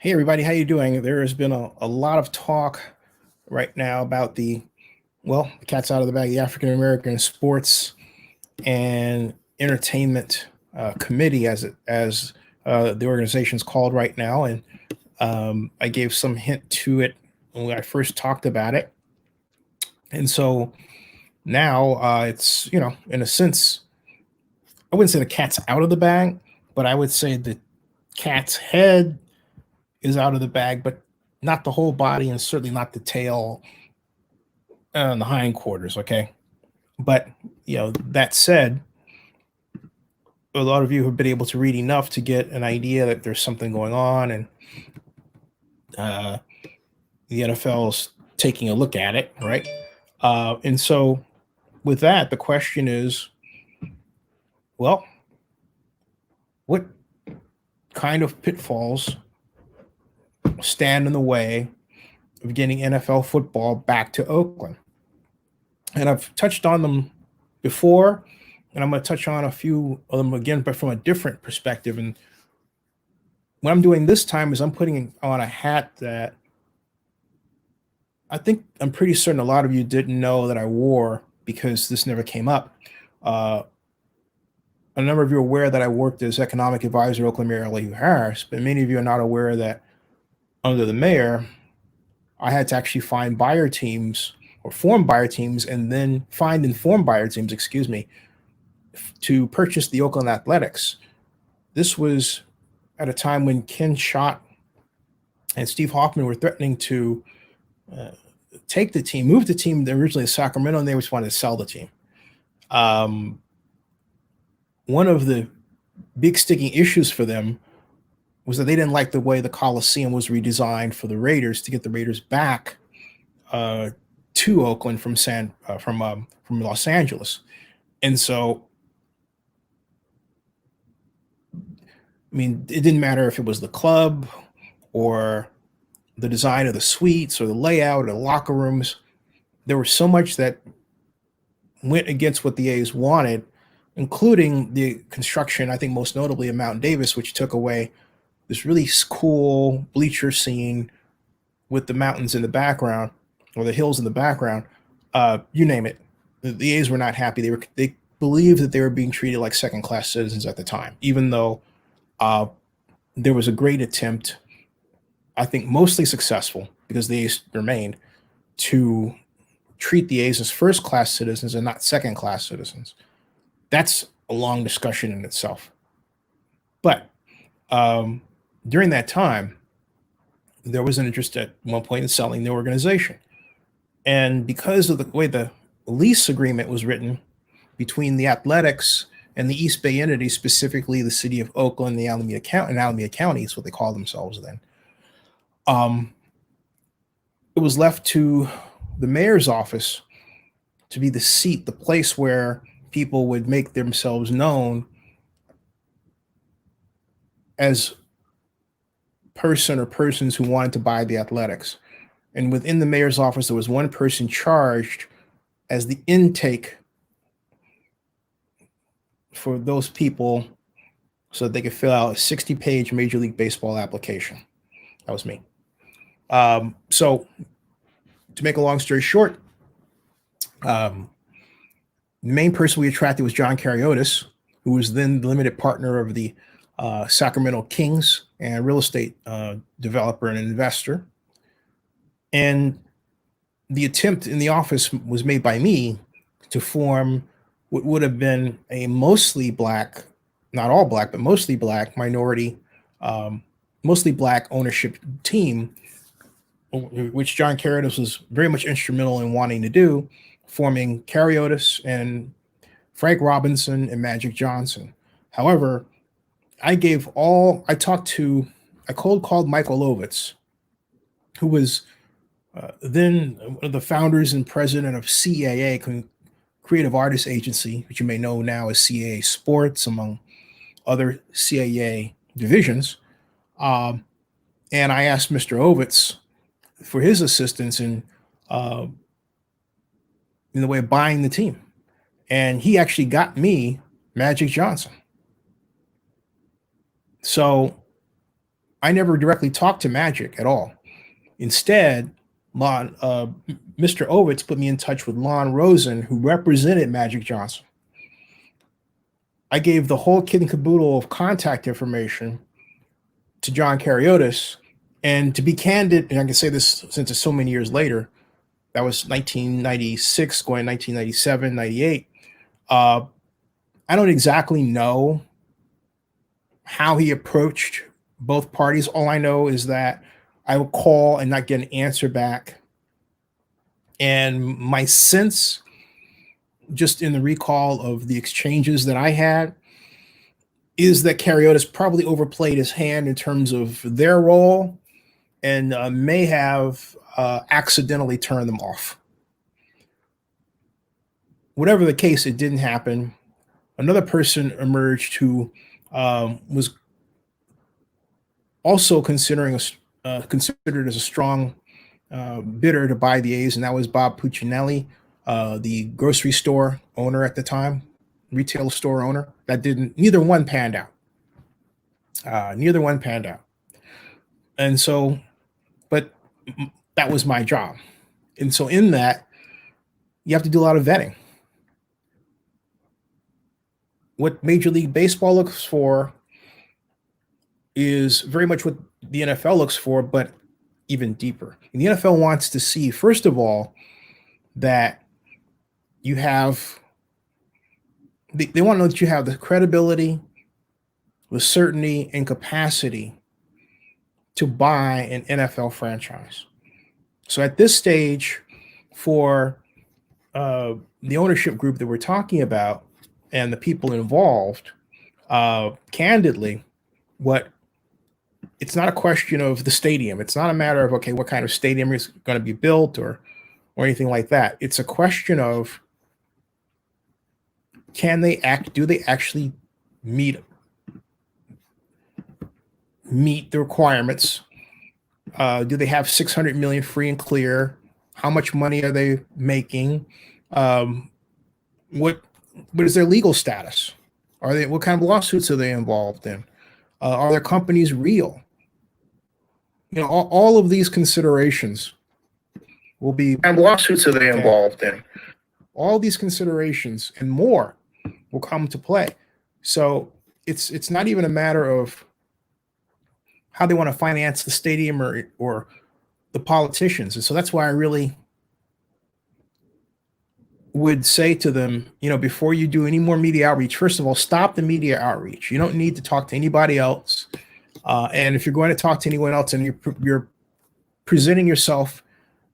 Hey everybody, how you doing? There has been a lot of talk right now about the cat's out of the bag, the African American Sports and Entertainment Committee, as the organization's called right now, and I gave some hint to it when I first talked about it, and so now it's in a sense, I wouldn't say the cat's out of the bag, but I would say the cat's head is out of the bag, but not the whole body, and certainly not the tail and the hindquarters. Okay, but that said, a lot of you have been able to read enough to get an idea that there's something going on, and uh, the NFL's taking a look at it, right? And so, with that, the question is, well, what kind of pitfalls stand in the way of getting NFL football back to Oakland? And I've touched on them before, and I'm going to touch on a few of them again, but from a different perspective. And what I'm doing this time is I'm putting on a hat that I'm pretty certain a lot of you didn't know that I wore because this never came up. Uh, a number of you are aware that I worked as economic advisor at Oakland Mayor Elihu Harris, but many of you are not aware that under the mayor, I had to actually find buyer teams or form buyer teams and then find and form buyer teams, excuse me, to purchase the Oakland Athletics. This was at a time when Ken Schott and Steve Hoffman were threatening to take the team, move the team originally to Sacramento, and they just wanted to sell the team. One of the big sticking issues for them was that they didn't like the way the Coliseum was redesigned for the Raiders to get the Raiders back to Oakland from Los Angeles, and so I mean, it didn't matter if it was the club or the design of the suites or the layout or the locker rooms. There was so much that went against what the A's wanted, including the construction, I think most notably of Mountain Davis, which took away this really cool bleacher scene with the mountains in the background or the hills in the background. You name it. The A's were not happy. They believed that they were being treated like second-class citizens at the time, even though there was a great attempt, I think mostly successful because the A's remained, to treat the A's as first-class citizens and not second-class citizens. That's a long discussion in itself. But during that time, there was an interest at one point in selling the organization. And because of the way the lease agreement was written between the Athletics and the East Bay entity, specifically the city of Oakland, the Alameda County is what they call themselves then, it was left to the mayor's office to be the seat, the place where people would make themselves known as person or persons who wanted to buy the Athletics. And within the mayor's office, there was one person charged as the intake for those people so that they could fill out a 60-page Major League Baseball application. That was me. So to make a long story short, the main person we attracted was John Cariotis, who was then the limited partner of the Sacramento Kings and real estate developer and investor. And the attempt in the office was made by me to form what would have been a mostly black, not all black, but mostly black minority, mostly black ownership team, which John Cariotis was very much instrumental in wanting to do, forming Cariotis and Frank Robinson and Magic Johnson. However, I cold called Michael Ovitz, who was then one of the founders and president of CAA, Creative Artists Agency, which you may know now as CAA Sports, among other CAA divisions. And I asked Mr. Ovitz for his assistance in the way of buying the team. And he actually got me Magic Johnson. So I never directly talked to Magic at all. Instead, Lon, Mr. Ovitz put me in touch with Lon Rosen, who represented Magic Johnson. I gave the whole kit and caboodle of contact information to John Cariotis. And to be candid, and I can say this since it's so many years later, that was 1996, going 1997, 98. I don't exactly know how he approached both parties. All I know is that I would call and not get an answer back. And my sense, just in the recall of the exchanges that I had, is that Cariotis probably overplayed his hand in terms of their role and may have accidentally turned them off. Whatever the case, it didn't happen. Another person emerged who was also considered as a strong bidder to buy the A's, and that was Bob Puccinelli, the grocery store owner at the time, retail store owner. Neither one panned out. And so, but that was my job. And so in that, you have to do a lot of vetting. What Major League Baseball looks for is very much what the NFL looks for, but even deeper. And the NFL wants to see, first of all, that you have, they want to know that you have the credibility, the certainty, and capacity to buy an NFL franchise. So at this stage, for the ownership group that we're talking about and the people involved, candidly, it's not a question of the stadium. It's not a matter of, okay, what kind of stadium is going to be built or anything like that. It's a question of, do they actually meet the requirements? Do they have 600 million free and clear? How much money are they making? What is their legal status? What kind of lawsuits are they involved in? Are their companies real? All of these considerations will be. What kind of lawsuits are they involved in? All these considerations and more will come to play. So it's not even a matter of how they want to finance the stadium or the politicians. And so that's why I really would say to them, before you do any more media outreach, first of all, stop the media outreach. You don't need to talk to anybody else. And if you're going to talk to anyone else and you're presenting yourself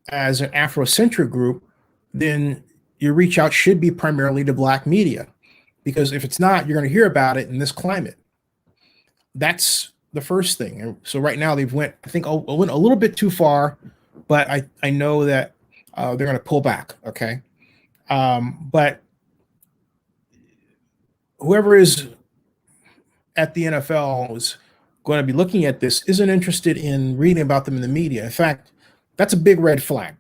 as an Afrocentric group, then your reach out should be primarily to Black media. Because if it's not, you're going to hear about it in this climate. That's the first thing. And so right now they've went a little bit too far, but I know that they're going to pull back. Okay. But whoever is at the NFL is going to be looking at this isn't interested in reading about them in the media. In fact, that's a big red flag,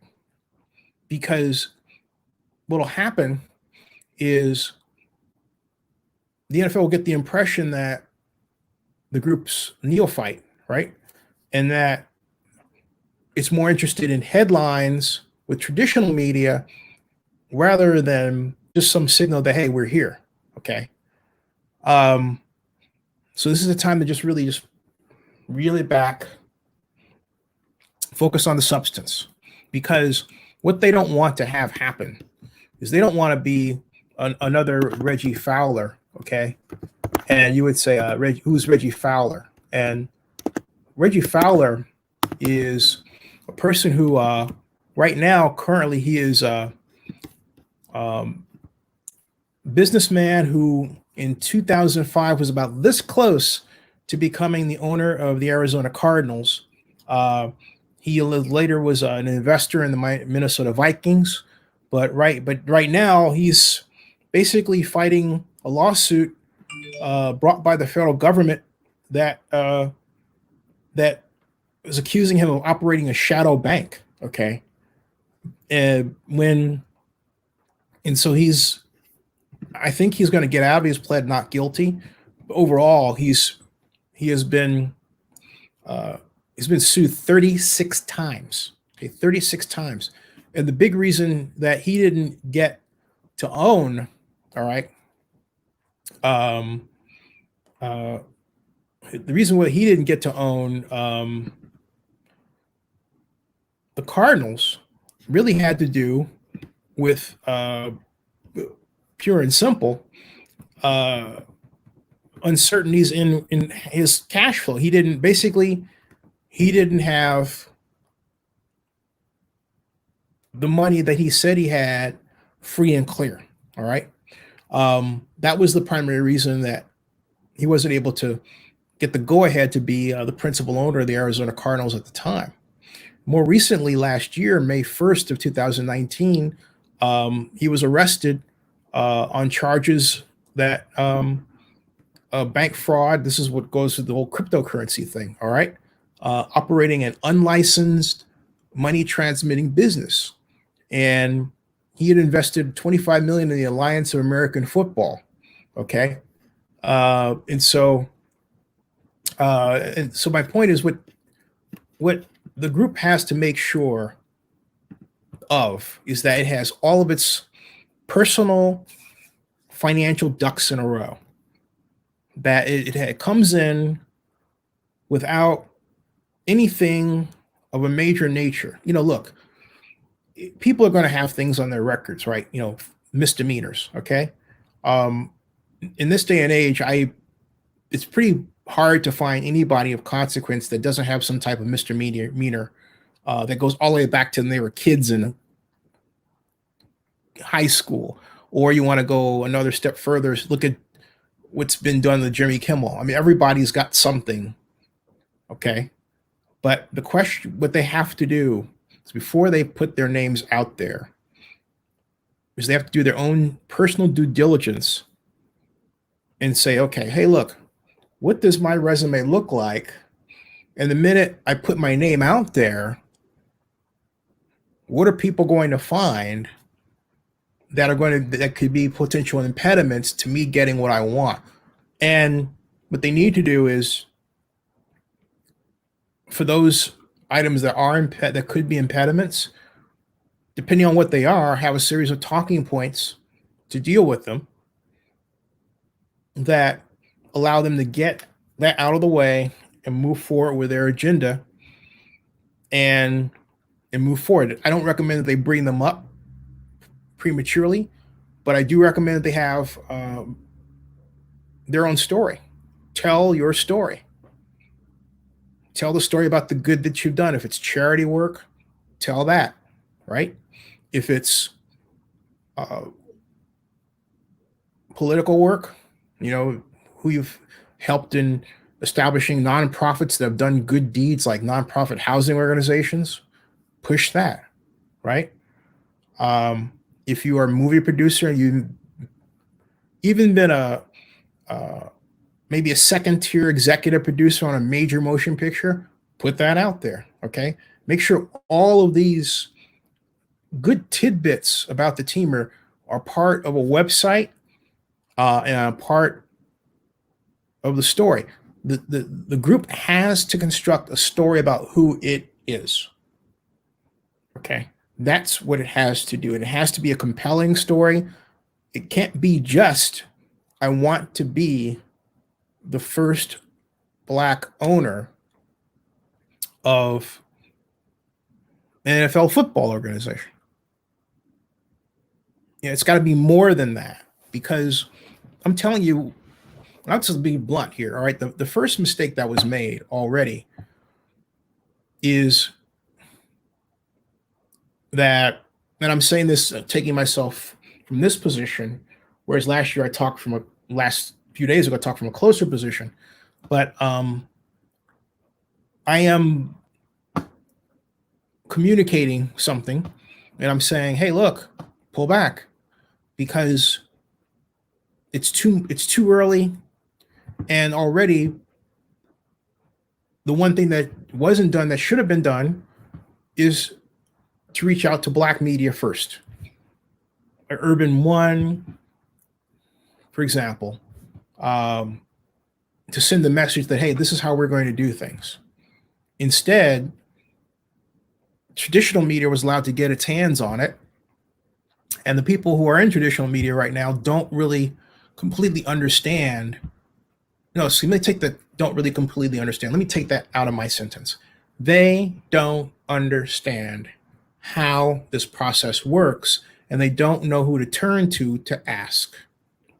because what will happen is the NFL will get the impression that the group's neophyte, right? And that it's more interested in headlines with traditional media rather than just some signal that, hey, we're here. Okay. So this is a time to just reel it back, focus on the substance, because what they don't want to have happen is they don't want to be another Reggie Fowler. Okay. And you would say, who's Reggie Fowler? And Reggie Fowler is a person who right now, currently, he is a businessman who in 2005 was about this close to becoming the owner of the Arizona Cardinals. He later was an investor in the Minnesota Vikings, but right now he's basically fighting a lawsuit brought by the federal government that is accusing him of operating a shadow bank. Okay, and so I think he's going to get out. He's pled not guilty. But overall, he has been He's been sued 36 times. Okay, 36 times. And the big reason that he didn't get to own, all right, um, uh, the reason why he didn't get to own the Cardinals really had to do with pure and simple uh, uncertainties in his cash flow. He didn't have the money that he said he had free and clear. All right. That was the primary reason that he wasn't able to get the go ahead to be the principal owner of the Arizona Cardinals at the time. More recently, last year, May 1st of 2019, he was arrested on charges that bank fraud. This is what goes with the whole cryptocurrency thing. All right. Operating an unlicensed money transmitting business. And he had invested 25 million in the Alliance of American Football. Okay. And so my point is what the group has to make sure of is that it has all of its personal financial ducks in a row, that it comes in without anything of a major nature. Look, people are going to have things on their records, right? Misdemeanors. Okay. In this day and age, it's pretty hard to find anybody of consequence that doesn't have some type of misdemeanor that goes all the way back to when they were kids in high school. Or you want to go another step further, look at what's been done to Jimmy Kimmel. I mean, everybody's got something. Okay. But the question, what they have to do is before they put their names out there, is they have to do their own personal due diligence and say, okay, hey, look, what does my resume look like? And the minute I put my name out there, what are people going to find that could be potential impediments to me getting what I want? And what they need to do is, for those items that could be impediments, depending on what they are, have a series of talking points to deal with them that allow them to get that out of the way and move forward with their agenda and move forward. I don't recommend that they bring them up prematurely, but I do recommend that they have their own story. Tell your story. Tell the story about the good that you've done. If it's charity work, tell that, right? If it's political work, who you've helped in establishing nonprofits that have done good deeds like nonprofit housing organizations, push that, right? If you are a movie producer and you've even been maybe a second tier executive producer on a major motion picture, put that out there. Okay. Make sure all of these good tidbits about the team are part of a website and a part of the story. The group has to construct a story about who it is. Okay. That's what it has to do. And it has to be a compelling story. It can't be just, I want to be the first Black owner of an NFL football organization. It's got to be more than that, because I'm telling you, I'll just be blunt here. All right. The first mistake that was made already is that, and I'm saying this, taking myself from this position, whereas last year last few days ago, I talked from a closer position, but I am communicating something and I'm saying, hey, look, pull back, because it's too early. And already the one thing that wasn't done that should have been done is to reach out to Black media first. Urban One, for example, to send the message that, hey, this is how we're going to do things. Instead, traditional media was allowed to get its hands on it. And the people who are in traditional media right now don't really completely understand. No, so let me take the don't really completely understand. Let me take that out of my sentence. They don't understand how this process works, and they don't know who to turn to ask.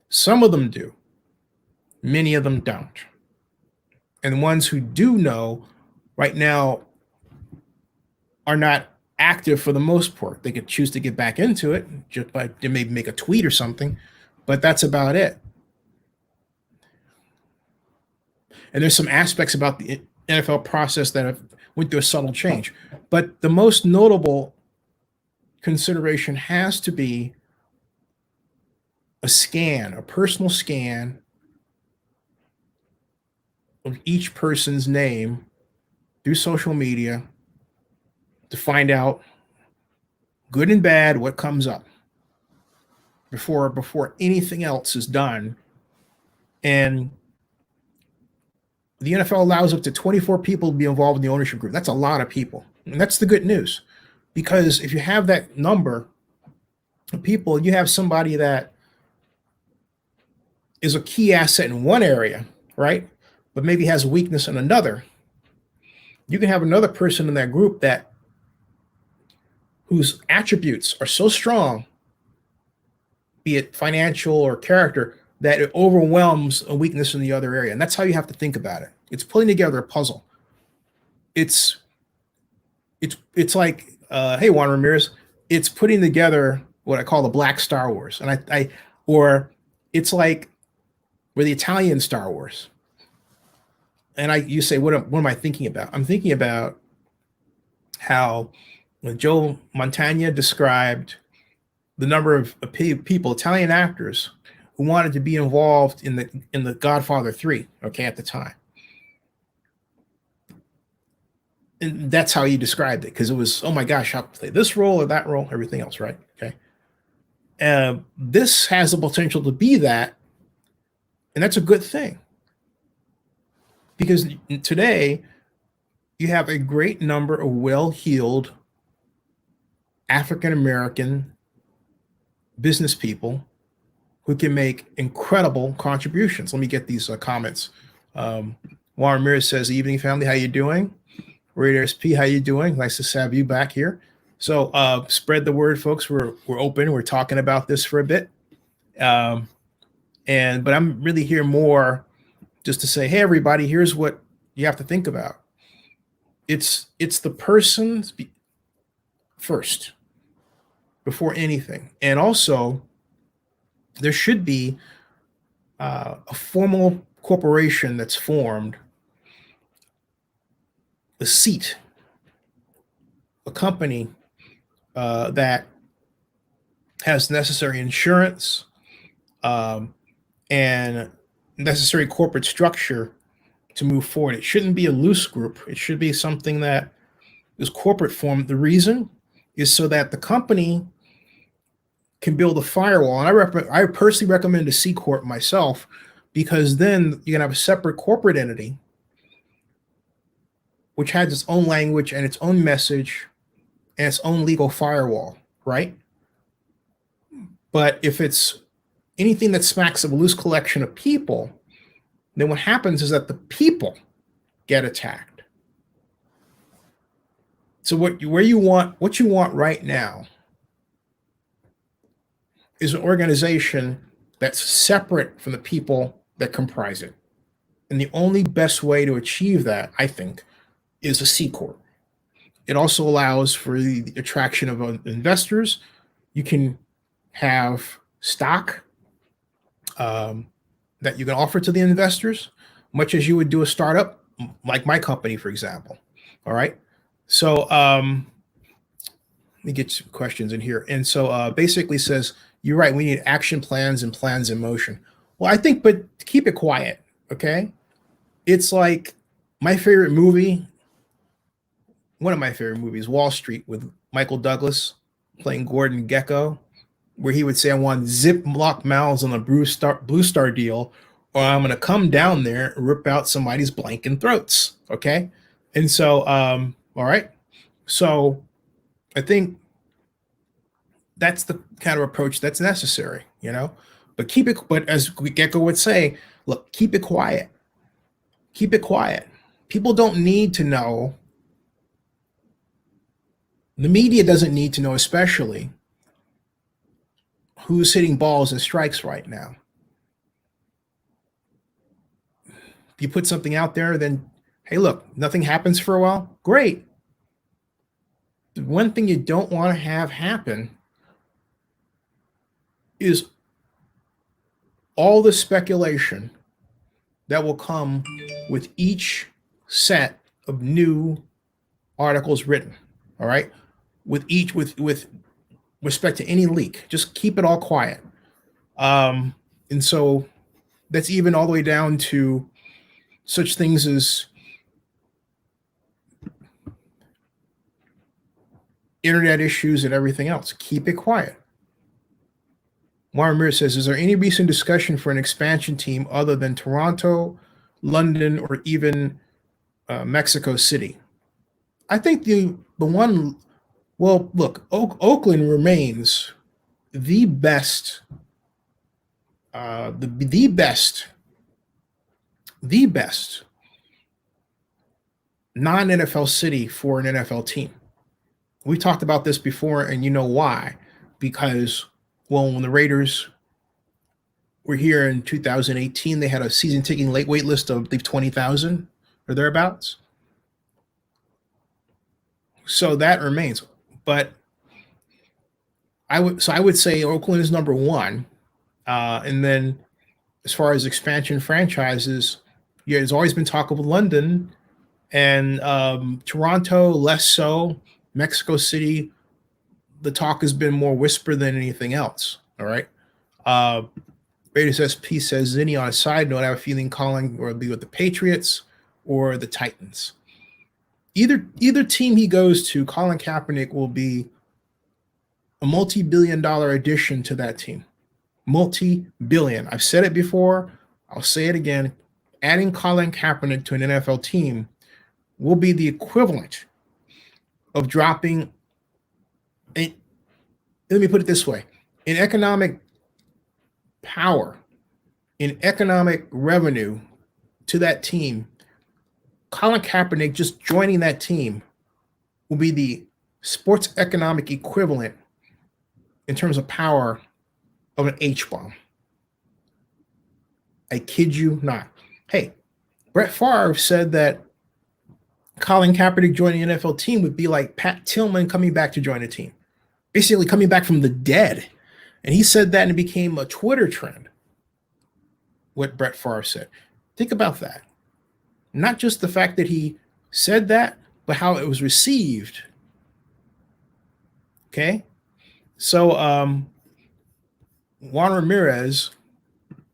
Some of them do, many of them don't. And the ones who do know right now are not active for the most part. They could choose to get back into it just by maybe make a tweet or something, but that's about it. And there's some aspects about the NFL process that have went through a subtle change. But the most notable consideration has to be a scan, a personal scan of each person's name through social media to find out, good and bad, what comes up before anything else is done. And the NFL allows up to 24 people to be involved in the ownership group. That's a lot of people. And that's the good news. Because if you have that number of people, you have somebody that is a key asset in one area, right? But maybe has a weakness in another. You can have another person in that group that whose attributes are so strong, be it financial or character, that it overwhelms a weakness in the other area. And that's how you have to think about it. It's putting together a puzzle. It's like, hey, Juan Ramirez, it's putting together what I call the Black Star Wars. And or it's like we're the Italian Star Wars. And you say, what am I thinking about? I'm thinking about how Joe Montana described the number of people, Italian actors, who wanted to be involved in the Godfather 3, okay, at the time. And that's how he described it, because it was, oh my gosh, I'll play this role or that role, everything else, right? Okay. This has the potential to be that, and that's a good thing. Because today, you have a great number of well-heeled African-American business people who can make incredible contributions. Let me get these comments. Juan Ramirez says, evening family, how you doing? Radar SP, how you doing? Nice to have you back here. So spread the word, folks. We're open. We're talking about this for a bit. But I'm really here more just to say, hey, everybody, here's what you have to think about. It's the person first before anything. And also, there should be a formal corporation that's formed, a seat, a company that has necessary insurance and necessary corporate structure to move forward. It shouldn't be a loose group. It should be something that is corporate form. The reason is so that the company can build a firewall. And I personally recommend a C Corp myself, because then you can have a separate corporate entity which has its own language and its own message and its own legal firewall, right? But if it's anything that smacks of a loose collection of people, then what happens is that the people get attacked. So what you want right now is an organization that's separate from the people that comprise it. And the only best way to achieve that, I think, is a C Corp. It also allows for the attraction of investors. You can have stock that you can offer to the investors, much as you would do a startup, like my company, for example. All right. So let me get some questions in here. And so basically says, you're right, we need action plans and plans in motion. Well, I think, but keep it quiet, okay? It's like my favorite movie, one of my favorite movies, Wall Street, with Michael Douglas playing Gordon Gekko, where he would say, I want Ziploc mouths on a Blue Star deal, or I'm going to come down there and rip out somebody's blanking throats, okay? And so, all right. So I think that's the kind of approach that's necessary, but but as Gecko would say, look, keep it quiet. Keep it quiet. People don't need to know. The media doesn't need to know, especially who's hitting balls and strikes right now. If you put something out there, then, hey, look, nothing happens for a while. Great. The one thing you don't want to have happen is all the speculation that will come with each set of new articles written. All right. With respect to any leak, just keep it all quiet. And so that's even all the way down to such things as internet issues and everything else. Keep it quiet. Warren Ramirez says, is there any recent discussion for an expansion team other than Toronto, London, or even Mexico City? I think the one, well, look, Oakland remains the best, the best non-NFL city for an NFL team. We talked about this before, and you know why? Because, well, when the Raiders were here in 2018, they had a season ticket wait list of, I believe, 20,000 or thereabouts. So that remains. But I would say Oakland is number one. And then as far as expansion franchises, yeah, there's always been talk of London and Toronto, less so. Mexico City, the talk has been more whisper than anything else. All right. Raiders SP says, Zinni, on a side note, I have a feeling Colin will be with the Patriots or the Titans. Either team he goes to, Colin Kaepernick will be a multi-billion-dollar addition to that team. Multi-billion. I've said it before. I'll say it again. Adding Colin Kaepernick to an NFL team will be the equivalent of dropping, let me put it this way, in economic power, in economic revenue to that team, Colin Kaepernick just joining that team will be the sports economic equivalent in terms of power of an H-bomb. I kid you not. Hey, Brett Favre said that Colin Kaepernick joining the NFL team would be like Pat Tillman coming back to join a team, basically coming back from the dead. And he said that and it became a Twitter trend, what Brett Favre said. Think about that. Not just the fact that he said that, but how it was received. Okay? So Juan Ramirez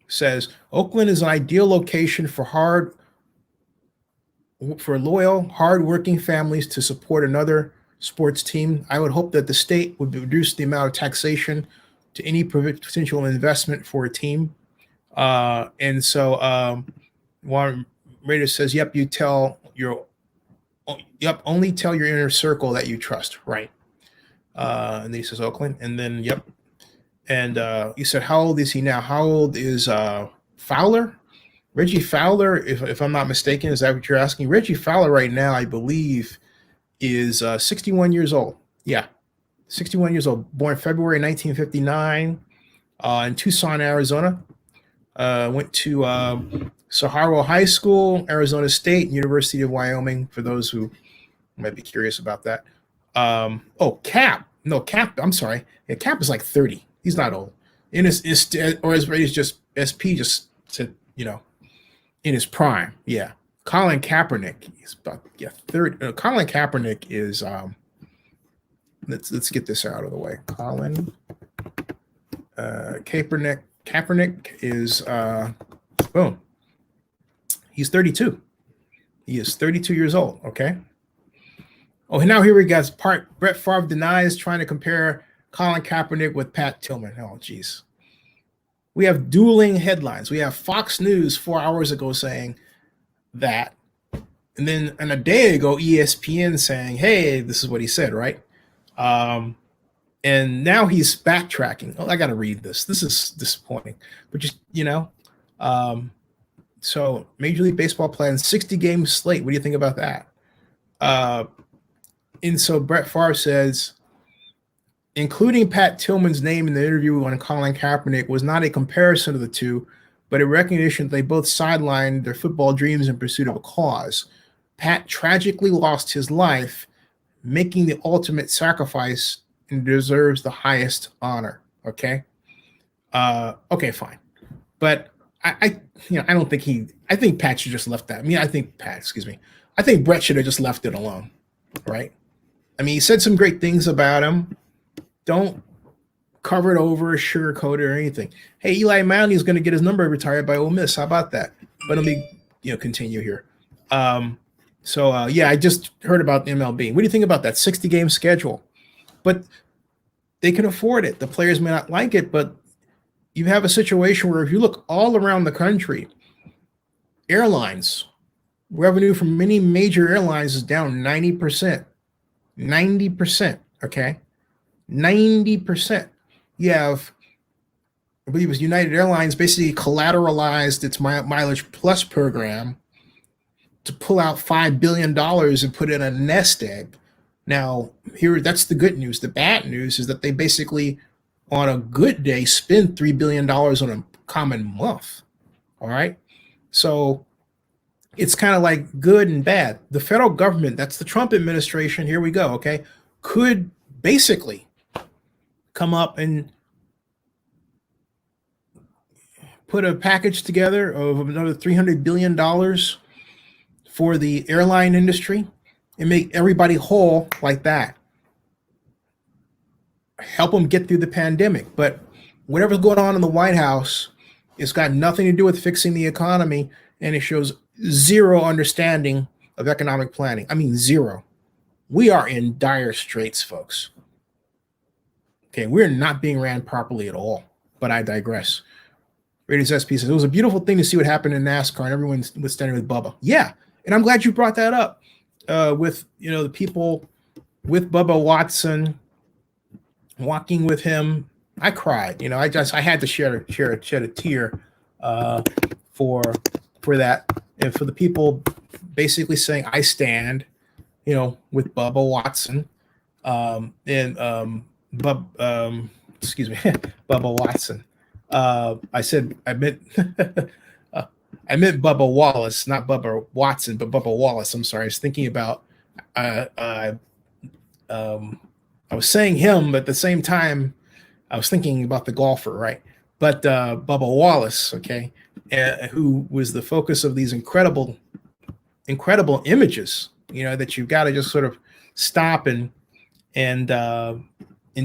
says, Oakland is an ideal location for loyal, hard-working families to support another sports team. I would hope that the state would reduce the amount of taxation to any potential investment for a team. And so Juan Ramirez says, yep, only tell your inner circle that you trust, right? And then he says Oakland, and then yep. And you said, how old is he now? How old is Fowler? Reggie Fowler, if I'm not mistaken, is that what you're asking? Reggie Fowler right now, I believe, is 61 years old. Yeah, 61 years old. Born February 1959 in Tucson, Arizona. Went to Saharo High School, Arizona State, University of Wyoming, for those who might be curious about that. Cap. No, Cap, I'm sorry. Yeah, Cap is like 30. He's not old. In his just SP just said, in his prime. Yeah. Colin Kaepernick is about 30. Colin Kaepernick is let's get this out of the way. Colin Kaepernick is boom. He's 32. He is 32 years old. Okay. Oh, now here we go. Brett Favre denies trying to compare Colin Kaepernick with Pat Tillman. Oh, geez. We have dueling headlines. We have Fox News 4 hours ago saying that, and And then a day ago, ESPN saying, hey, this is what he said, right? And now he's backtracking. Oh, I got to read this. This is disappointing. But just, so Major League Baseball plans 60-game slate. What do you think about that? And so Brett Favre says, including Pat Tillman's name in the interview on Colin Kaepernick was not a comparison of the two, but a recognition that they both sidelined their football dreams in pursuit of a cause. Pat tragically lost his life, making the ultimate sacrifice, and deserves the highest honor. Okay. Okay, fine. But I don't think I think Pat should just left that. I think Brett should have just left it alone. Right. I mean, he said some great things about him. Don't cover it over, sugarcoat it, or anything. Hey, Eli Manning is going to get his number retired by Ole Miss. How about that? But let me, continue here. I just heard about the MLB. What do you think about that 60-game schedule? But they can afford it. The players may not like it, but you have a situation where if you look all around the country, airlines, revenue from many major airlines is down 90%. 90%, okay? 90%. You have, I believe it was United Airlines basically collateralized its Mileage Plus program to pull out $5 billion and put it in a nest egg. Now, that's the good news. The bad news is that they basically, on a good day, spend $3 billion on a common month. All right? So it's kind of like good and bad. The federal government, that's the Trump administration, here we go, okay, could basically come up and put a package together of another $300 billion for the airline industry and make everybody whole like that. Help them get through the pandemic. But whatever's going on in the White House, it's got nothing to do with fixing the economy, and it shows zero understanding of economic planning. I mean, zero. We are in dire straits, folks. Okay, we're not being ran properly at all, but I digress. Raiders SP says, it was a beautiful thing to see what happened in NASCAR, and everyone was standing with Bubba. Yeah, and I'm glad you brought that up with, the people with Bubba Watson, walking with him. I cried. I had to shed a tear for that, and for the people basically saying I stand, with Bubba Watson, Bubba Watson. I meant Bubba Wallace, not Bubba Watson, but Bubba Wallace. I'm sorry. I was thinking about, I was saying him, but at the same time, I was thinking about the golfer, right? But Bubba Wallace, okay, who was the focus of these incredible images, that you've got to just sort of stop and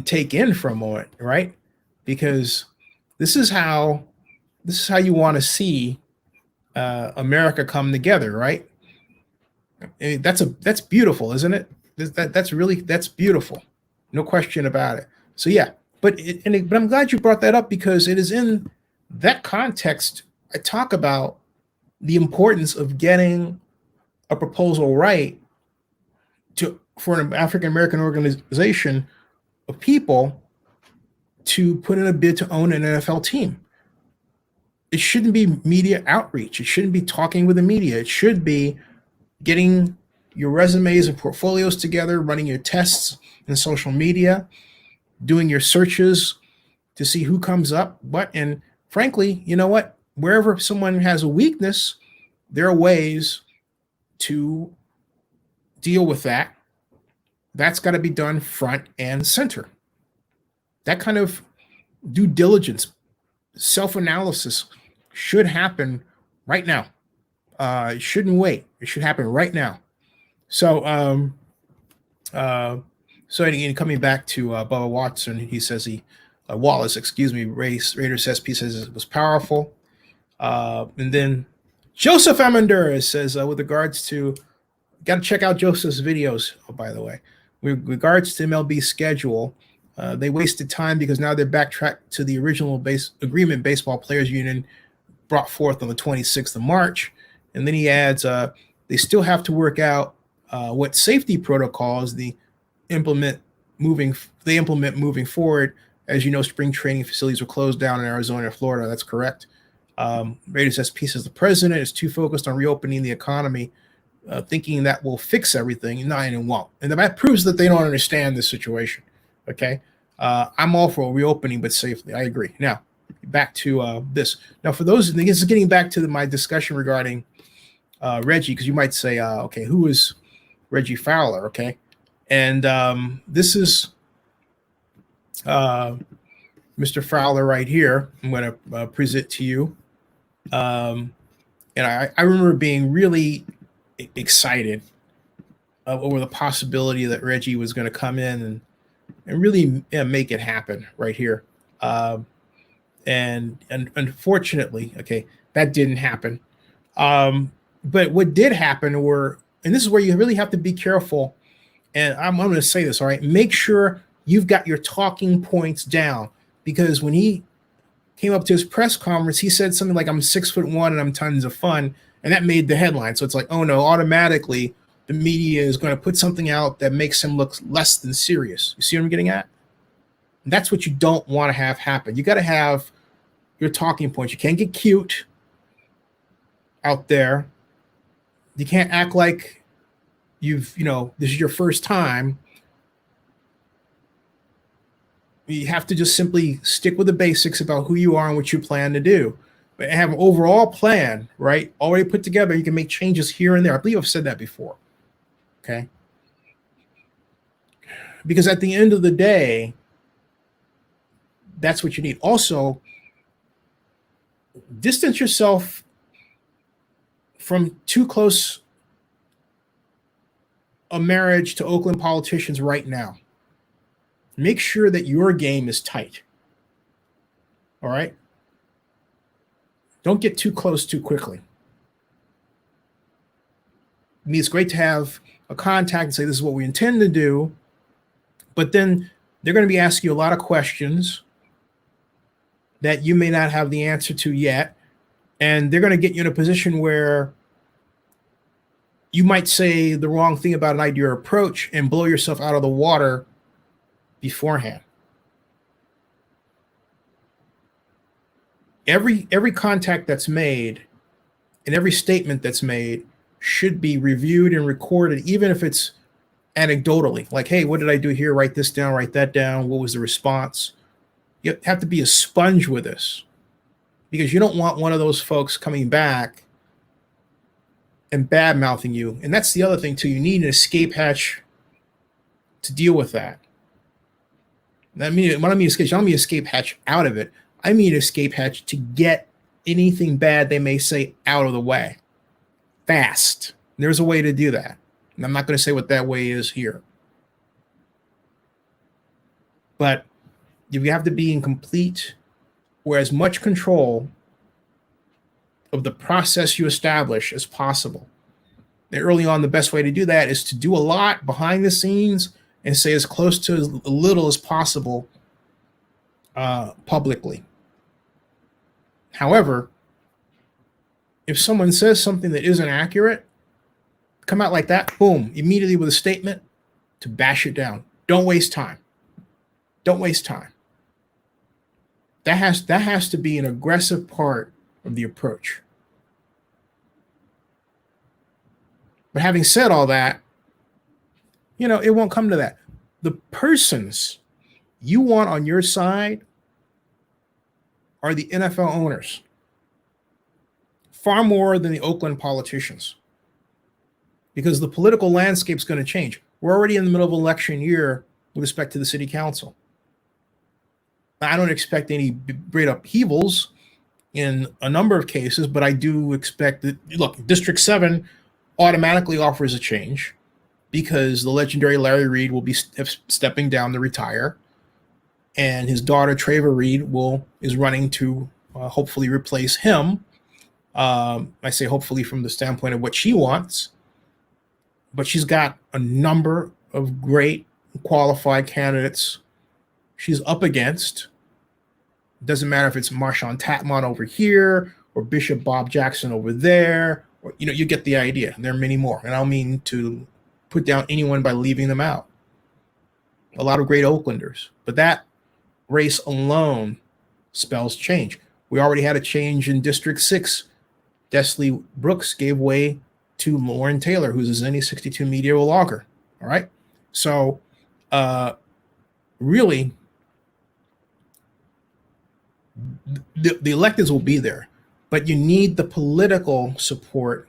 take in for a moment, right? Because this is how you want to see America come together, right? I mean, that's beautiful, isn't it? That's beautiful, no question about it. So yeah, but I'm glad you brought that up, because it is in that context I talk about the importance of getting a proposal right for an African American organization of people to put in a bid to own an NFL team. It shouldn't be media outreach. It shouldn't be talking with the media. It should be getting your resumes and portfolios together, running your tests in social media, doing your searches to see who comes up. And frankly, you know what? Wherever someone has a weakness, there are ways to deal with that. That's got to be done front and center. That kind of due diligence, self-analysis should happen right now. It shouldn't wait. It should happen right now. So, again, coming back to Bubba Watson, he says Wallace, Raiders SP says it was powerful. And then Joseph Amandura says, with regards to, got to check out Joseph's videos, by the way. With regards to MLB schedule, they wasted time because now they're backtracked to the original agreement Baseball Players Union brought forth on the 26th of March. And then he adds, They still have to work out what safety protocols implement they implement moving forward. As you know, spring training facilities were closed down in Arizona and Florida. That's correct. Raiders SP says the president is too focused on reopening the economy, thinking that will fix everything. No, and it won't. And that proves that they don't understand this situation. Okay. I'm all for reopening, but safely. I agree. Now, back to this. Now, for those, this is getting back to my discussion regarding Reggie, because you might say, okay, who is Reggie Fowler? Okay. And this is Mr. Fowler right here. I'm going to present to you. And I remember being really excited over the possibility that Reggie was going to come in and really make it happen right here. And unfortunately, okay, that didn't happen. But what did happen and this is where you really have to be careful. And I'm going to say this, all right, make sure you've got your talking points down, because when he came up to his press conference, he said something like, I'm 6'1" and I'm tons of fun. And that made the headline. So it's like, oh no, automatically the media is going to put something out that makes him look less than serious. You see what I'm getting at? And that's what you don't want to have happen. You got to have your talking points. You can't get cute out there. You can't act like this is your first time. You have to just simply stick with the basics about who you are and what you plan to do. But have an overall plan, right? Already put together. You can make changes here and there. I believe I've said that before. Okay. Because at the end of the day, that's what you need. Also, distance yourself from too close a marriage to Oakland politicians right now. Make sure that your game is tight. All right? Don't get too close too quickly. I mean, it's great to have a contact and say, this is what we intend to do. But then they're going to be asking you a lot of questions that you may not have the answer to yet. And they're going to get you in a position where you might say the wrong thing about an idea or approach and blow yourself out of the water beforehand. Every contact that's made and every statement that's made should be reviewed and recorded, even if it's anecdotally. Like, hey, what did I do here? Write this down, write that down. What was the response? You have to be a sponge with this, because you don't want one of those folks coming back and bad mouthing you. And that's the other thing too. You need an escape hatch to deal with that. When I mean escape, I don't mean escape hatch out of it. I mean escape hatch to get anything bad they may say out of the way fast. There's a way to do that. And I'm not going to say what that way is here. But you have to be in complete or as much control of the process you establish as possible. And early on, the best way to do that is to do a lot behind the scenes and say as close to as little as possible publicly. However, if someone says something that isn't accurate, come out like that, boom, immediately with a statement to bash it down. Don't waste time. Don't waste time. That has to be an aggressive part of the approach. But having said all that, it won't come to that. The persons you want on your side are the NFL owners, far more than the Oakland politicians, because the political landscape is going to change. We're already in the middle of election year with respect to the city council. I don't expect any great upheavals in a number of cases, but I do expect that, look, District 7 automatically offers a change because the legendary Larry Reed will be stepping down to retire, and his daughter Treva Reed is running to hopefully replace him. I say hopefully from the standpoint of what she wants, but she's got a number of great qualified candidates she's up against. It doesn't matter if it's Marshawn Tatmon over here or Bishop Bob Jackson over there You get the idea. There are many more, and I don't mean to put down anyone by leaving them out. A lot of great Oaklanders, but that race alone spells change. We already had a change in District 6. Desley Brooks gave way to Lauren Taylor, who's a Zenny 62 media logger. All right. So, really, the electeds will be there, but you need the political support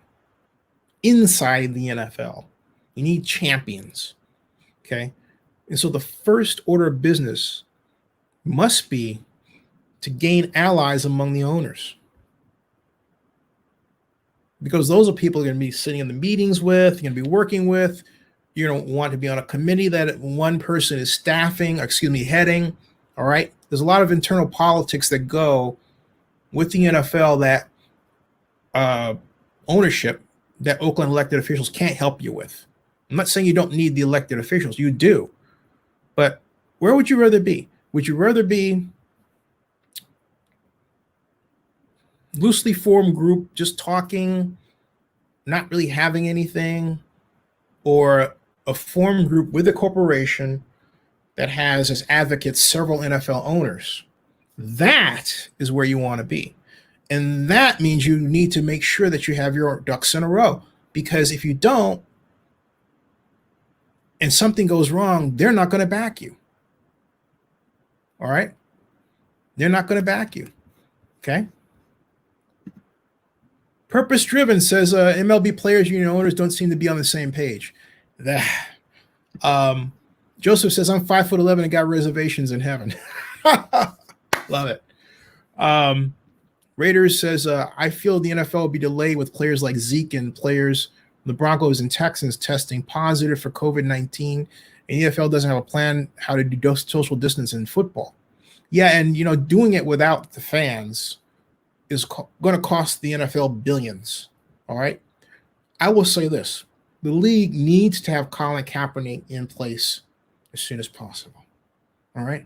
inside the NFL. You need champions. Okay. And so the first order of business must be to gain allies among the owners, because those are people you're going to be sitting in the meetings with, you're going to be working with. You don't want to be on a committee that one person is heading. All right. There's a lot of internal politics that go with the NFL that ownership that Oakland elected officials can't help you with. I'm not saying you don't need the elected officials. You do. But where would you rather be? Would you rather be loosely formed group just talking, not really having anything, or a formed group with a corporation that has as advocates several NFL owners? That is where you want to be. And that means you need to make sure that you have your ducks in a row, because if you don't and something goes wrong, they're not going to back you. All right? They're not going to back you. Okay? Purpose Driven says MLB players union owners don't seem to be on the same page. Joseph says I'm 5'11" and got reservations in heaven. Love it. Raiders says I feel the NFL will be delayed with players like Zeke and players the Broncos and Texans testing positive for COVID-19, and the NFL doesn't have a plan how to do social distance in football. Yeah, and doing it without the fans is going to cost the NFL billions. All right. I will say this. The league needs to have Colin Kaepernick in place as soon as possible. All right.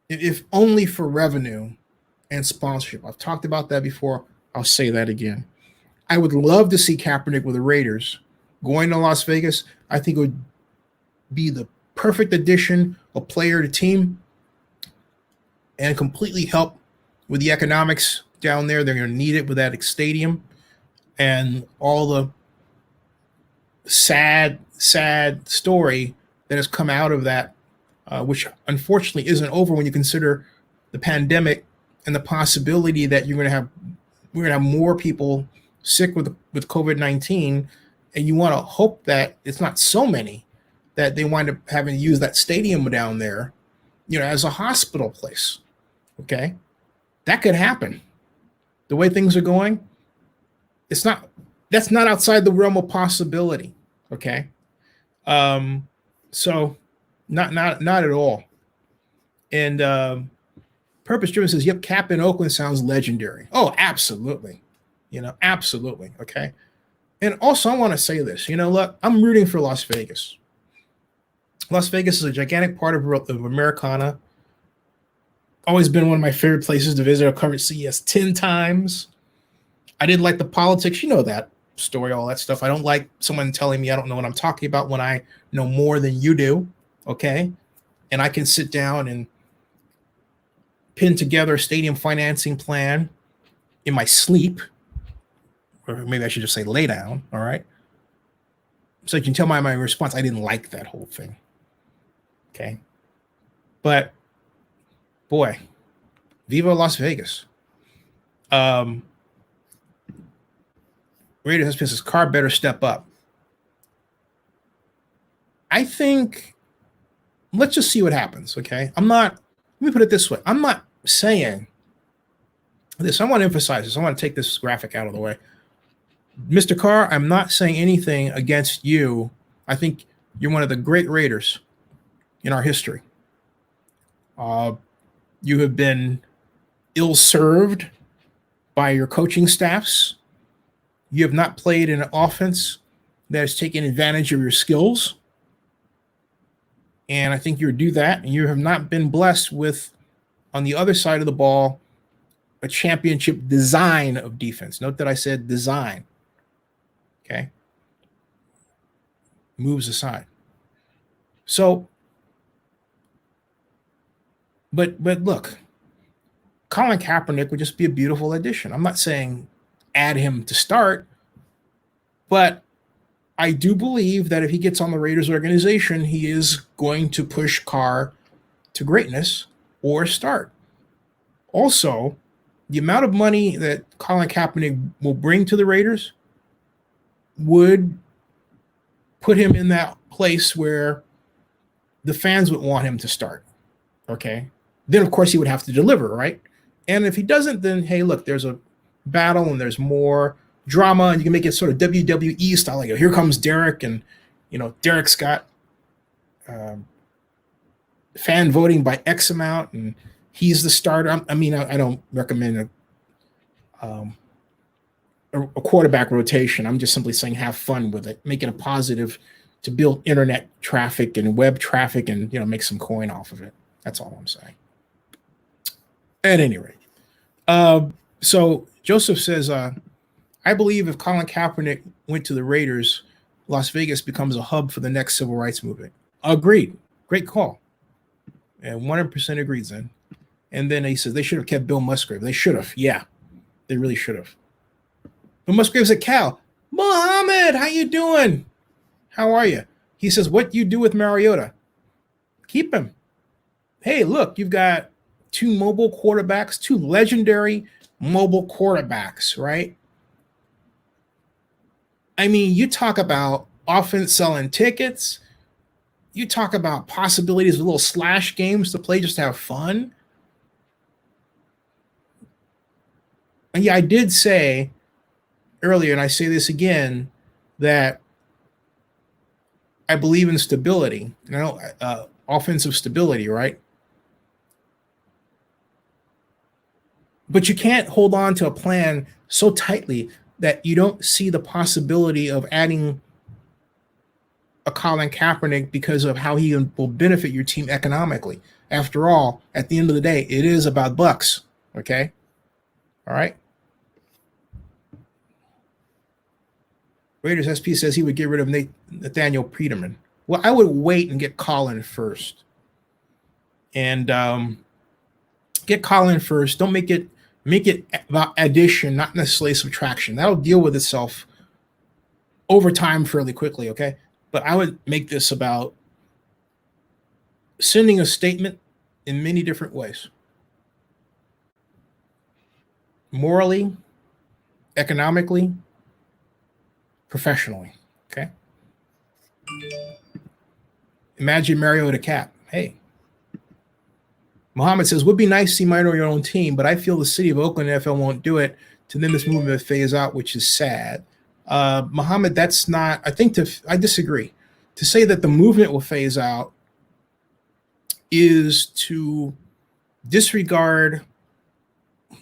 If only for revenue and sponsorship. I've talked about that before. I'll say that again. I would love to see Kaepernick with the Raiders going to Las Vegas. I think it would be the perfect addition, a player to team, and completely help with the economics down there. They're going to need it with that stadium and all the sad story that has come out of that, which unfortunately isn't over when you consider the pandemic and the possibility that we're going to have more people sick with COVID-19, and you want to hope that it's not so many that they wind up having to use that stadium down there, as a hospital place. Okay, that could happen. The way things are going, that's not outside the realm of possibility. Okay, so not at all. And Purpose Driven says, "Yep, Cap in Oakland sounds legendary." Oh, absolutely. Absolutely. Okay. And also, I want to say this. Look, I'm rooting for Las Vegas. Las Vegas is a gigantic part of Americana. Always been one of my favorite places to visit. I've covered CES 10 times. I didn't like the politics. You know that story, all that stuff. I don't like someone telling me I don't know what I'm talking about when I know more than you do. Okay. And I can sit down and pin together a stadium financing plan in my sleep. Or maybe I should just say lay down, all right? So you can tell my response, I didn't like that whole thing, okay? But, boy, Viva Las Vegas. Radio says, car better step up. I think, let's just see what happens, okay? Let me put it this way. I'm not saying this. I want to emphasize this. I want to take this graphic out of the way. Mr. Carr, I'm not saying anything against you. I think you're one of the great Raiders in our history. You have been ill-served by your coaching staffs. You have not played in an offense that has taken advantage of your skills. And I think you do that. And you have not been blessed with, on the other side of the ball, a championship design of defense. Note that I said design. Okay. Moves aside. So, but look, Colin Kaepernick would just be a beautiful addition. I'm not saying add him to start, but I do believe that if he gets on the Raiders organization, he is going to push Carr to greatness or start. Also, the amount of money that Colin Kaepernick will bring to the Raiders would put him in that place where the fans would want him to start. Okay. Then, of course, he would have to deliver, right? And if he doesn't, then, hey, look, there's a battle and there's more drama, and you can make it sort of WWE style. Like, here comes Derek, and, Derek's got fan voting by X amount, and he's the starter. I don't recommend a quarterback rotation. I'm just simply saying have fun with it, make it a positive to build internet traffic and web traffic and, make some coin off of it. That's all I'm saying. At any rate. So Joseph says, I believe if Colin Kaepernick went to the Raiders, Las Vegas becomes a hub for the next civil rights movement. Agreed. Great call. And 100% agrees then. And then he says they should have kept Bill Musgrave. They should have. Yeah, they really should have. Bill Musgrave's at Cal. Mohammed, how you doing? How are you? He says, what do you do with Mariota? Keep him. Hey, look, you've got two mobile quarterbacks, two legendary mobile quarterbacks, right? I mean, you talk about offense selling tickets. You talk about possibilities of little slash games to play just to have fun. And yeah, I did say earlier, and I say this again, that I believe in stability. Offensive stability, right? But you can't hold on to a plan so tightly that you don't see the possibility of adding a Colin Kaepernick because of how he will benefit your team economically. After all, at the end of the day, it is about bucks. Okay? All right? Raiders SP says he would get rid of Nathaniel Peterman. Well, I would wait and get Colin first. And get Colin first. Don't make it about addition, not necessarily subtraction. That'll deal with itself over time fairly quickly, okay? But I would make this about sending a statement in many different ways. Morally, economically, professionally, okay? Imagine Mariota Cap. Hey. Muhammad says, would be nice to see minor your own team, but I feel the city of Oakland NFL won't do it to then this movement phase out, which is sad. Muhammad, that's not, I disagree. To say that the movement will phase out is to disregard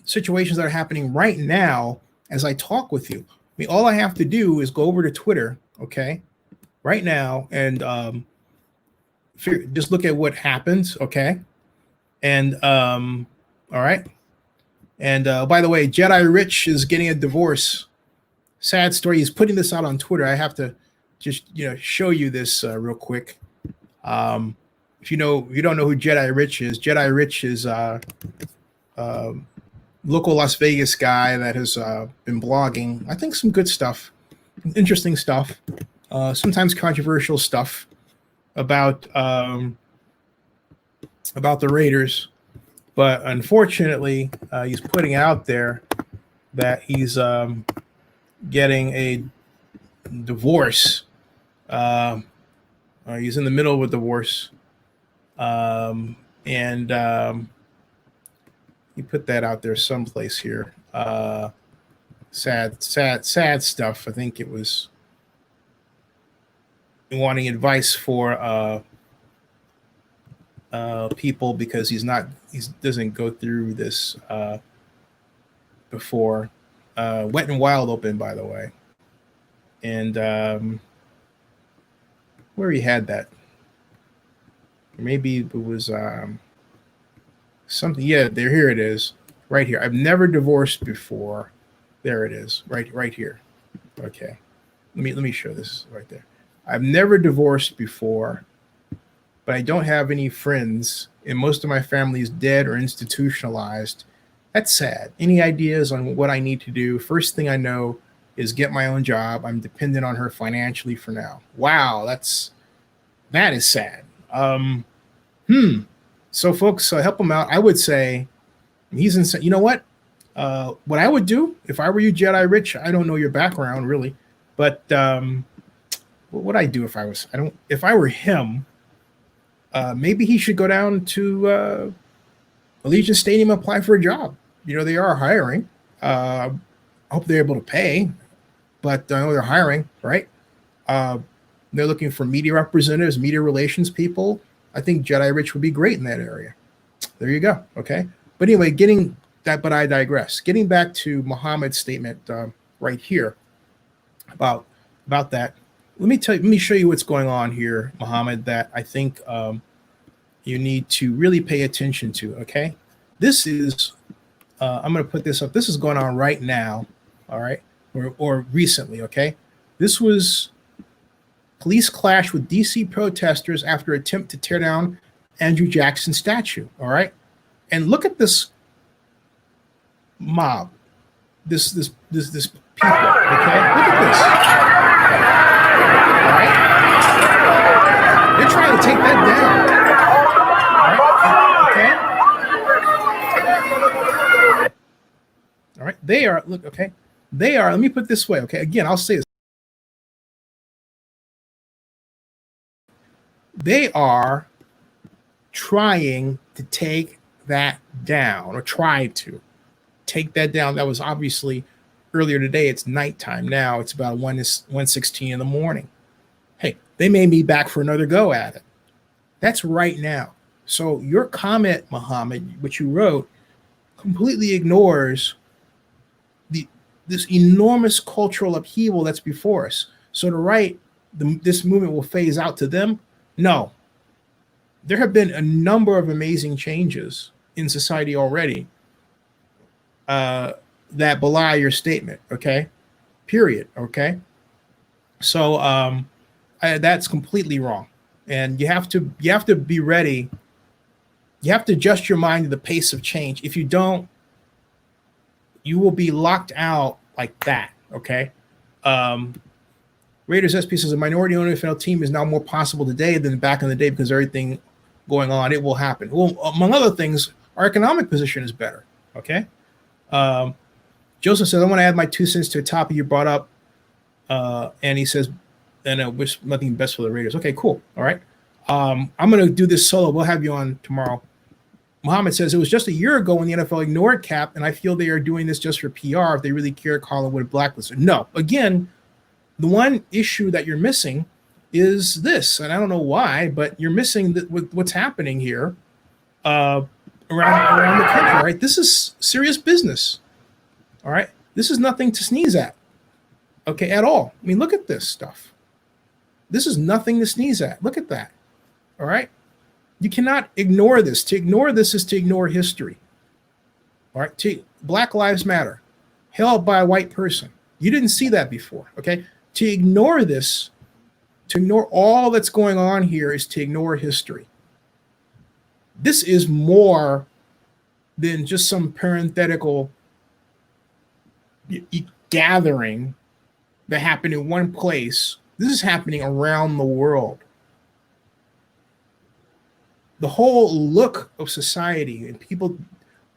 situations that are happening right now as I talk with you. I mean, all I have to do is go over to Twitter, okay, right now, and just look at what happens, okay? And all right. And by the way, Jedi Rich is getting a divorce. Sad story. He's putting this out on Twitter. I have to just show you this real quick. If you don't know who Jedi Rich is local Las Vegas guy that has been blogging. I think some good stuff, interesting stuff, sometimes controversial stuff about the Raiders, but unfortunately, he's putting out there that he's getting a divorce. He's in the middle of a divorce, and he put that out there someplace here. Sad stuff. I think it was wanting advice for people because he doesn't go through this before. Wet and Wild open, by the way, and where he had that, maybe it was something. Yeah, here it is, right here. I've never divorced before. There it is, right here. Okay, let me show this right there. I've never divorced before, but I don't have any friends, and most of my family is dead or institutionalized. That's sad. Any ideas on what I need to do? First thing I know is get my own job. I'm dependent on her financially for now. Wow, that is sad. So folks, help him out. I would say he's insane. You know what? What I would do if I were you, Jedi Rich. I don't know your background really, but what would I do if I was? If I were him, maybe he should go down to Allegiant Stadium and apply for a job. You know, they are hiring. I hope they're able to pay, but I know they're hiring, right? They're looking for media representatives, media relations people. I think Jedi Rich would be great in that area. There you go. Okay. But anyway, but I digress. Getting back to Muhammad's statement right here about that. Let me show you what's going on here, Muhammad, that I think you need to really pay attention to. Okay. This is, I'm going to put this up. This is going on right now. All right. Or recently. Okay. This was police clash with DC protesters after attempt to tear down Andrew Jackson's statue. All right. And look at this mob, this people. Okay. Look at this. All right. They're trying to take that down. All right. Okay. All right. They are, look, okay. They are, let me put it this way. Okay. Again, I'll say this. They are trying to take that down, or try to take that down. That was obviously earlier today. It's nighttime now. It's about 1:16 in the morning. Hey, they may be back for another go at it. That's right now. So your comment, Muhammad, which you wrote, completely ignores this enormous cultural upheaval that's before us. So to write this movement will phase out to them, no. There have been a number of amazing changes in society already that belie your statement, okay? Period, okay? So that's completely wrong. And you have to be ready. You have to adjust your mind to the pace of change. If you don't, you will be locked out like that, okay? Raiders SP says a minority-owned NFL team is now more possible today than back in the day because everything going on, it will happen. Well, among other things, our economic position is better, okay? Joseph says, I want to add my 2 cents to a topic you brought up. And he says, and I wish nothing best for the Raiders. Okay, cool. All right. I'm going to do this solo. We'll have you on tomorrow. Muhammad says, it was just a year ago when the NFL ignored Cap, and I feel they are doing this just for PR. If they really care, Colin would have blacklisted. No, again, the one issue that you're missing is this, and I don't know why, but you're missing what's happening here around the country, right? This is serious business, all right? This is nothing to sneeze at, okay, at all. I mean, look at this stuff. This is nothing to sneeze at. Look at that, all right? You cannot ignore this. To ignore this is to ignore history, all right? Black Lives Matter, held by a white person. You didn't see that before, okay? To ignore this, to ignore all that's going on here is to ignore history. This is more than just some parenthetical gathering that happened in one place. This is happening around the world. The whole look of society and people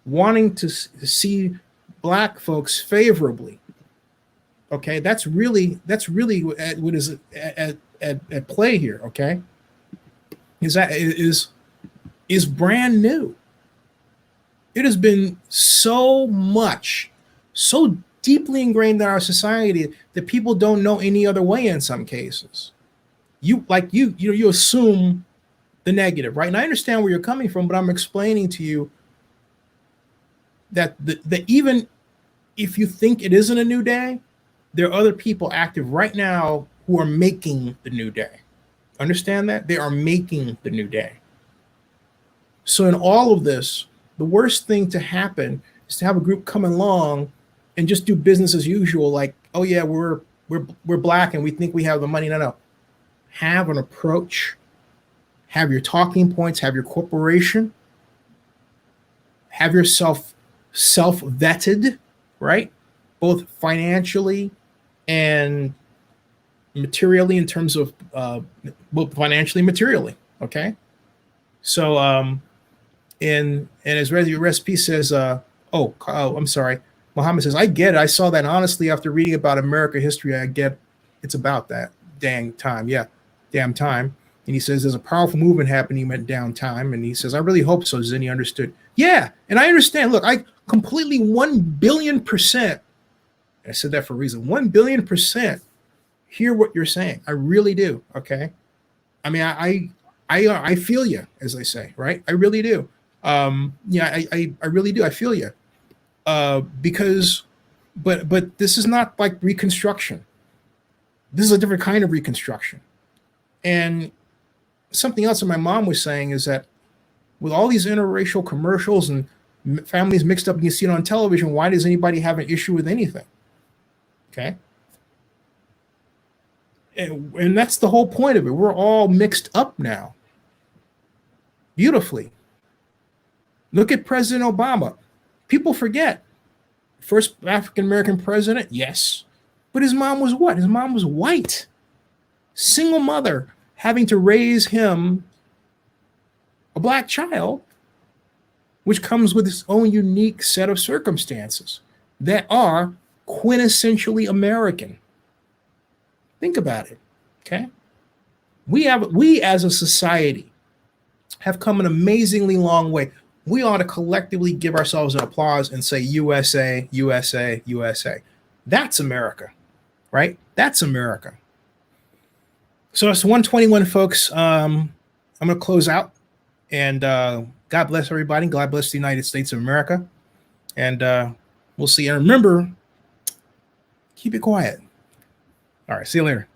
wanting to see Black folks favorably. Okay, that's really what is at play here. Okay, is brand new. It has been so deeply ingrained in our society that people don't know any other way. In some cases, you assume the negative, right? And I understand where you're coming from, but I'm explaining to you that even if you think it isn't a new day, there are other people active right now who are making the new day. Understand that? They are making the new day. So in all of this, the worst thing to happen is to have a group come along and just do business as usual. Like, oh yeah, we're we're black and we think we have the money. No. Have an approach. Have your talking points. Have your corporation. Have yourself self-vetted, right? Both financially and materially, in terms of both financially and materially. Okay. So and as Recipe says, I'm sorry. Muhammad says, I get it. I saw that honestly after reading about American history. I get it's about that damn time. Yeah, damn time. And he says there's a powerful movement happening at downtime. And he says, I really hope so. Zinni understood. Yeah, and I understand. Look, I completely 1,000,000,000%. I said that for a reason. 1,000,000,000% hear what you're saying. I really do. Okay. I mean, I feel you, as they say, right? I really do. Yeah, I really do. I feel you. Because, but this is not like Reconstruction. This is a different kind of Reconstruction. And something else that my mom was saying is that with all these interracial commercials and families mixed up, and you see it on television, why does anybody have an issue with anything? Okay. And that's the whole point of it. We're all mixed up now. Beautifully. Look at President Obama. People forget. First African-American president, yes. But his mom was what? His mom was white. Single mother, having to raise him, a black child, which comes with its own unique set of circumstances that are quintessentially American. Think about it, okay? We as a society have come an amazingly long way. We ought to collectively give ourselves an applause and say USA, USA, USA. That's America, right? That's America. So it's 1:21, folks. I'm going to close out. And God bless everybody. God bless the United States of America. And we'll see. And remember, keep it quiet. All right. See you later.